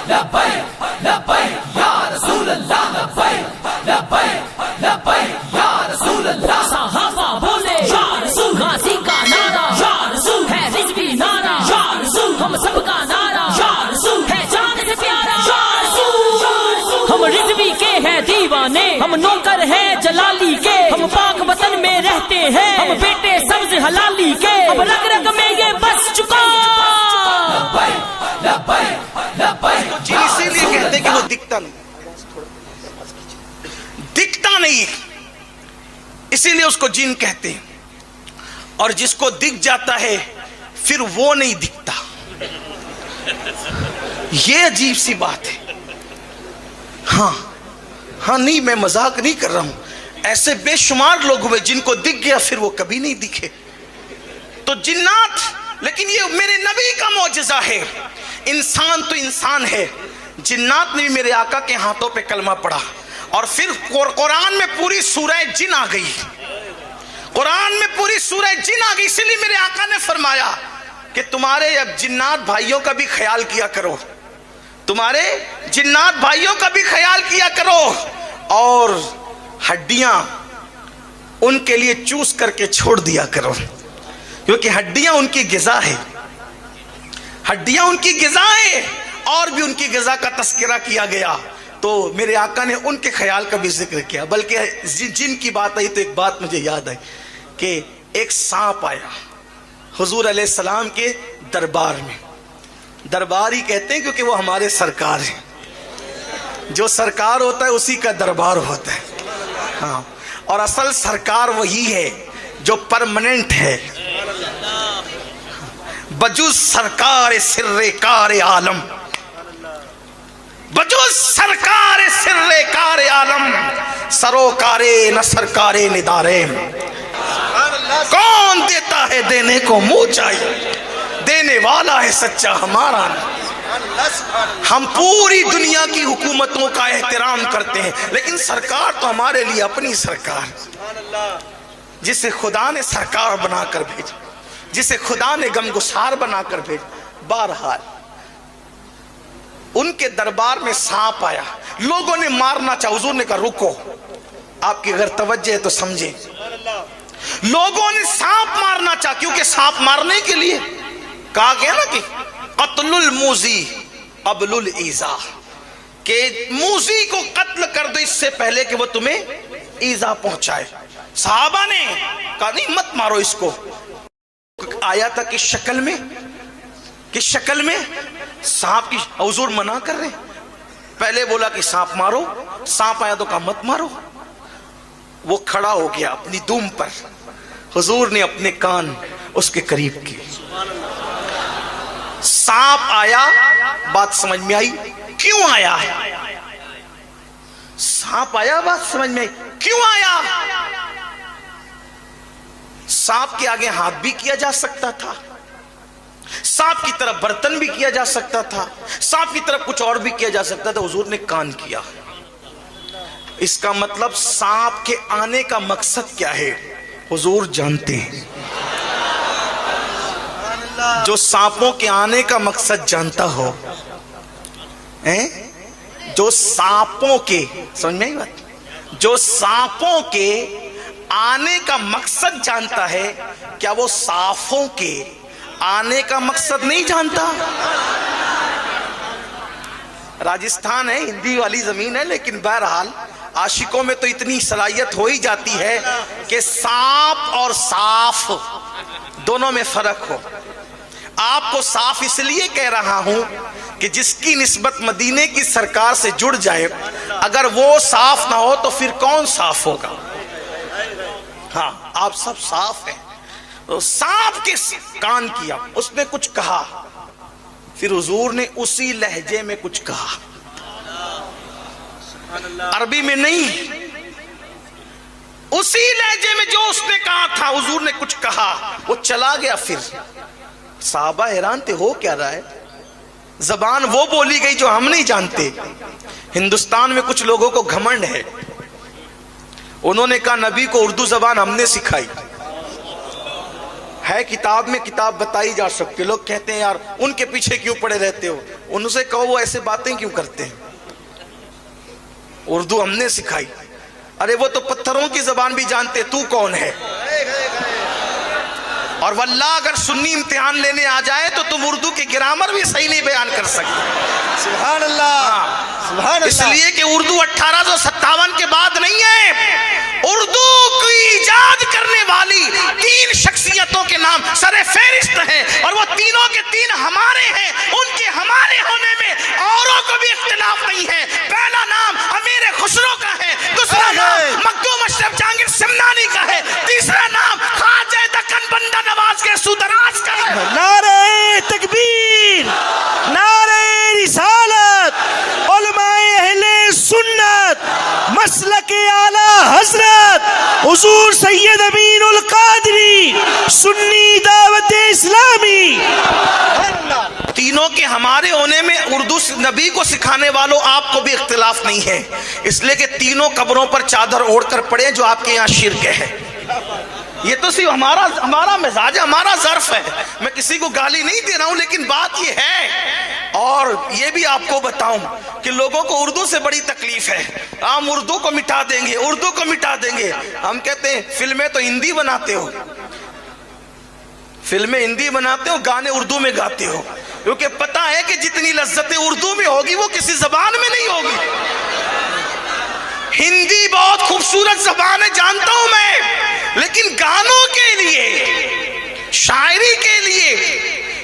لبیک لبیک یا رسول اللہ لبیک لبیک لبیک یا رسول اللہ صحابہ بولے یا رسول غازی کا نعرہ یا رسول ہے رضوی نعرہ یا رسول ہم سب کا نعرہ یا رسول ہے جان سے پیارا یا رسول ہم رضوی کے ہیں دیوانے ہم نوکر ہیں جلالی کے ہم پاک وطن میں رہتے ہیں ہم بیٹے سبز حلالی کے اب رگ رگ میں یہ بس چکا جن اسی لیے کہتے کہ وہ دکھتا نہیں اسی لیے اس کو جن کہتے ہیں اور جس کو دکھ جاتا ہے پھر وہ نہیں دکھتا. یہ عجیب سی بات ہے. ہاں نہیں میں مذاق نہیں کر رہا ہوں. ایسے بے شمار لوگ ہوئے جن کو دکھ گیا پھر وہ کبھی نہیں دکھے. تو جنات، لیکن یہ میرے نبی کا معجزہ ہے. انسان تو انسان ہے. جنات نے بھی میرے آقا کے ہاتھوں پہ کلمہ پڑھا اور پھر قرآن میں پوری سورہ جن آ گئی. قرآن میں پوری سورہ جن آ گئی. اسی لیے میرے آقا نے فرمایا کہ تمہارے اب جنات بھائیوں کا بھی خیال کیا کرو. تمہارے جنات بھائیوں کا بھی خیال کیا کرو اور ہڈیاں ان کے لیے چوس کر کے چھوڑ دیا کرو، کیونکہ ہڈیاں ان کی غذا ہے. ہڈیاں ان کی غذا ہے اور بھی ان کی غذا کا تذکرہ کیا گیا. تو میرے آقا نے ان کے خیال کا بھی ذکر کیا. بلکہ جن کی بات آئی تو ایک بات مجھے یاد آئی کہ ایک سانپ آیا حضور علیہ السلام کے دربار میں. دربار ہی کہتے ہیں کیونکہ وہ ہمارے سرکار ہیں. جو سرکار ہوتا ہے اسی کا دربار ہوتا ہے. ہاں، اور اصل سرکار وہی ہے جو پرماننٹ ہے. بجوز سرکار سر کار عالم، بجوز سرکار سر کار عالم، سروکار نہ سرکار ندارے. کون دیتا ہے دینے کو منہ چاہیے، دینے والا ہے سچا ہمارا. ہم پوری دنیا کی حکومتوں کا احترام کرتے ہیں لیکن سرکار تو ہمارے لیے اپنی سرکار، جسے خدا نے سرکار بنا کر بھیجا، جسے خدا نے غمگسار بنا کر بھیجا. بہرحال ان کے دربار میں سانپ آیا. لوگوں نے مارنا چاہا. حضور نے کہا رکو، آپ کی اگر توجہ ہے تو سمجھیں. لوگوں نے سانپ مارنا چاہا کیونکہ سانپ مارنے کے لیے کہا گیا نا کہ قتل الموذی قبل الایذا، کہ موذی کو قتل کر دو اس سے پہلے کہ وہ تمہیں ایذا پہنچائے. صحابہ نے کہا نہیں مت مارو اس کو. آیا تھا کہ شکل میں سانپ کی. حضور منع کر رہے. پہلے بولا کہ سانپ مارو، سانپ آیا تو کہا مت مارو. وہ کھڑا ہو گیا اپنی دوم پر. حضور نے اپنے کان اس کے قریب کیے. سانپ آیا. بات سمجھ میں آئی کیوں آیا؟ سانپ آیا، بات سمجھ میں آئی کیوں آیا؟ سانپ کے آگے ہاتھ بھی کیا جا سکتا تھا، سانپ کی طرف برتن بھی کیا جا سکتا تھا، سانپ کی طرف کچھ اور بھی کیا جا سکتا تھا. حضور نے کان کیا. اس کا مطلب سانپ کے آنے کا مقصد کیا ہے حضور جانتے ہیں. جو سانپوں کے آنے کا مقصد جانتا ہو، جو سانپوں کے، سمجھ میں آئی بات، جو سانپوں کے آنے کا مقصد جانتا ہے، کیا وہ صافوں کے آنے کا مقصد نہیں جانتا؟ راجستھان ہے، ہندی والی زمین ہے، لیکن بہرحال عاشقوں میں تو اتنی صلاحیت ہو ہی جاتی ہے کہ سانپ اور صاف دونوں میں فرق ہو. آپ کو صاف اس لیے کہہ رہا ہوں کہ جس کی نسبت مدینے کی سرکار سے جڑ جائے، اگر وہ صاف نہ ہو تو پھر کون صاف ہوگا؟ ہاں آپ سب صاف ہیں. تو سانپ کے کان کیا، اس نے کچھ کہا، پھر حضور نے اسی لہجے میں کچھ کہا، عربی میں نہیں، اسی لہجے میں جو اس نے کہا تھا. حضور نے کچھ کہا، وہ چلا گیا. پھر صحابہ حیران تھے، ہو کیا رہا ہے؟ زبان وہ بولی گئی جو ہم نہیں جانتے. ہندوستان میں کچھ لوگوں کو گھمنڈ ہے، انہوں نے کہا نبی کو اردو زبان ہم نے سکھائی. ہے کتاب میں کتاب بتائی جا سکتی. لوگ کہتے ہیں یار ان کے پیچھے کیوں پڑے رہتے ہو, ان سے کہو وہ ایسے باتیں کیوں کرتے ہیں. اردو ہم نے سکھائی. ارے وہ تو پتھروں کی زبان بھی جانتے, تو کون ہے. اور واللہ اگر سنی امتحان لینے آ جائے تو تم اردو کی گرامر بھی صحیح نہیں بیان کر سکتے. سبحان اللہ, سبحان اللہ. اس لیے کہ اردو 1857 کے بعد نہیں ہے. اردو کی ایجاد کرنے والی 3 شخصیتوں کے نام سر فہرست ہیں, اور وہ تینوں کے تین ہمارے ہیں. ان کے ہمارے ہونے میں اوروں کو بھی اختلاف نہیں ہے. پہلا نام امیر خسرو کا ہے, دوسرا نام مخدوم اشرف جہانگیر سمنانی کا ہے, تیسرا نام خواجہ دکن بندہ نواز کے سودراج کا ہے. نعرہ تکبیر, نعرہ رسالت, علماء اہل سنت, مسلک اعلی حضرت حضور سید امین القادری, سنی دعوت اسلامی. تینوں کے ہمارے ہونے میں اردو نبی کو سکھانے والوں آپ کو بھی اختلاف نہیں ہے. اس لیے کہ تینوں قبروں پر چادر اوڑھ کر پڑے جو آپ کے یہاں شرک ہے. یہ تو صرف ہمارا مزاج ہے, ہمارا ظرف ہے. میں کسی کو گالی نہیں دے رہا ہوں, لیکن بات یہ ہے. اور یہ بھی آپ کو بتاؤں کہ لوگوں کو اردو سے بڑی تکلیف ہے. ہم اردو کو مٹا دیں گے, اردو کو مٹا دیں گے. ہم کہتے ہیں فلمیں تو ہندی بناتے ہو, فلمیں ہندی بناتے ہو, گانے اردو میں گاتے ہو, کیونکہ پتہ ہے کہ جتنی لذتیں اردو میں ہوگی وہ کسی زبان میں نہیں ہوگی. ہندی بہت خوبصورت زبان ہے جانتا ہوں میں, لیکن گانوں کے لیے, شاعری کے لیے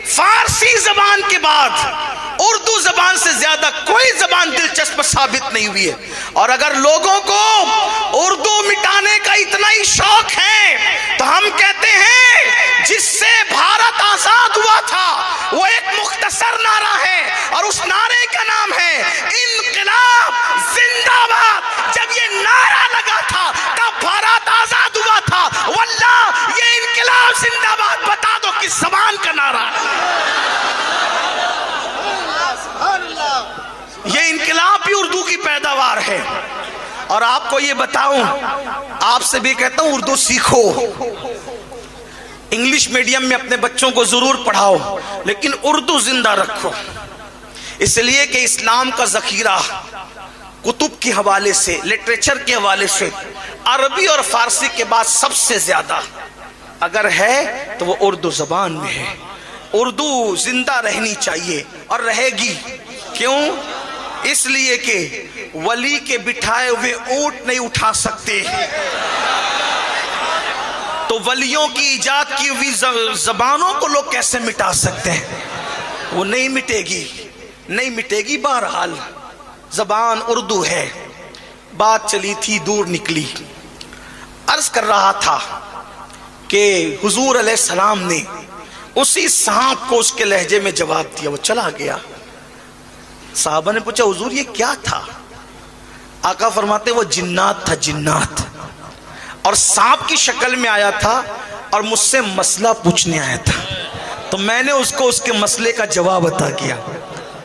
فارسی زبان کے بعد اردو زبان سے زیادہ کوئی زبان دلچسپ ثابت نہیں ہوئی ہے. اور اگر لوگوں کو اردو مٹانے کا اتنا ہی شوق ہے تو ہم کہتے ہیں جس سے بھارت آزاد ہوا تھا وہ ایک مختصر نعرہ ہے, اور اس نعرے کا نام ہے انقلاب زندہ باد. جب یہ نعرہ لگا تھا تب بھارت آزاد ہوا تھا. واللہ یہ انقلاب زندہ باد بتا دو کس زبان کا نعرہ ہے. یہ انقلاب بھی اردو کی پیداوار ہے. اور آپ کو یہ بتاؤں, آپ سے بھی کہتا ہوں اردو سیکھو. انگلش میڈیم میں اپنے بچوں کو ضرور پڑھاؤ, لیکن اردو زندہ رکھو. اس لیے کہ اسلام کا ذخیرہ کتب کے حوالے سے, لٹریچر کے حوالے سے عربی اور فارسی کے بعد سب سے زیادہ اگر ہے تو وہ اردو زبان میں ہے. اردو زندہ رہنی چاہیے اور رہے گی. کیوں؟ اس لیے کہ ولی کے بٹھائے ہوئے اونٹ نہیں اٹھا سکتے, تو ولیوں کی ایجاد کی ہوئی زبانوں کو لوگ کیسے مٹا سکتے ہیں؟ وہ نہیں مٹے گی, نہیں مٹے گی. بہرحال زبان اردو ہے. بات چلی تھی دور نکلی. عرض کر رہا تھا کہ حضور علیہ السلام نے اسی سانپ کو اس کے لہجے میں جواب دیا, وہ چلا گیا. صحابہ نے پوچھا حضور یہ کیا تھا؟ آقا فرماتے وہ جنات تھا, جنات, اور سانپ کی شکل میں آیا تھا اور مجھ سے مسئلہ پوچھنے آیا تھا, تو میں نے اس کو اس کے مسئلے کا جواب عطا کیا.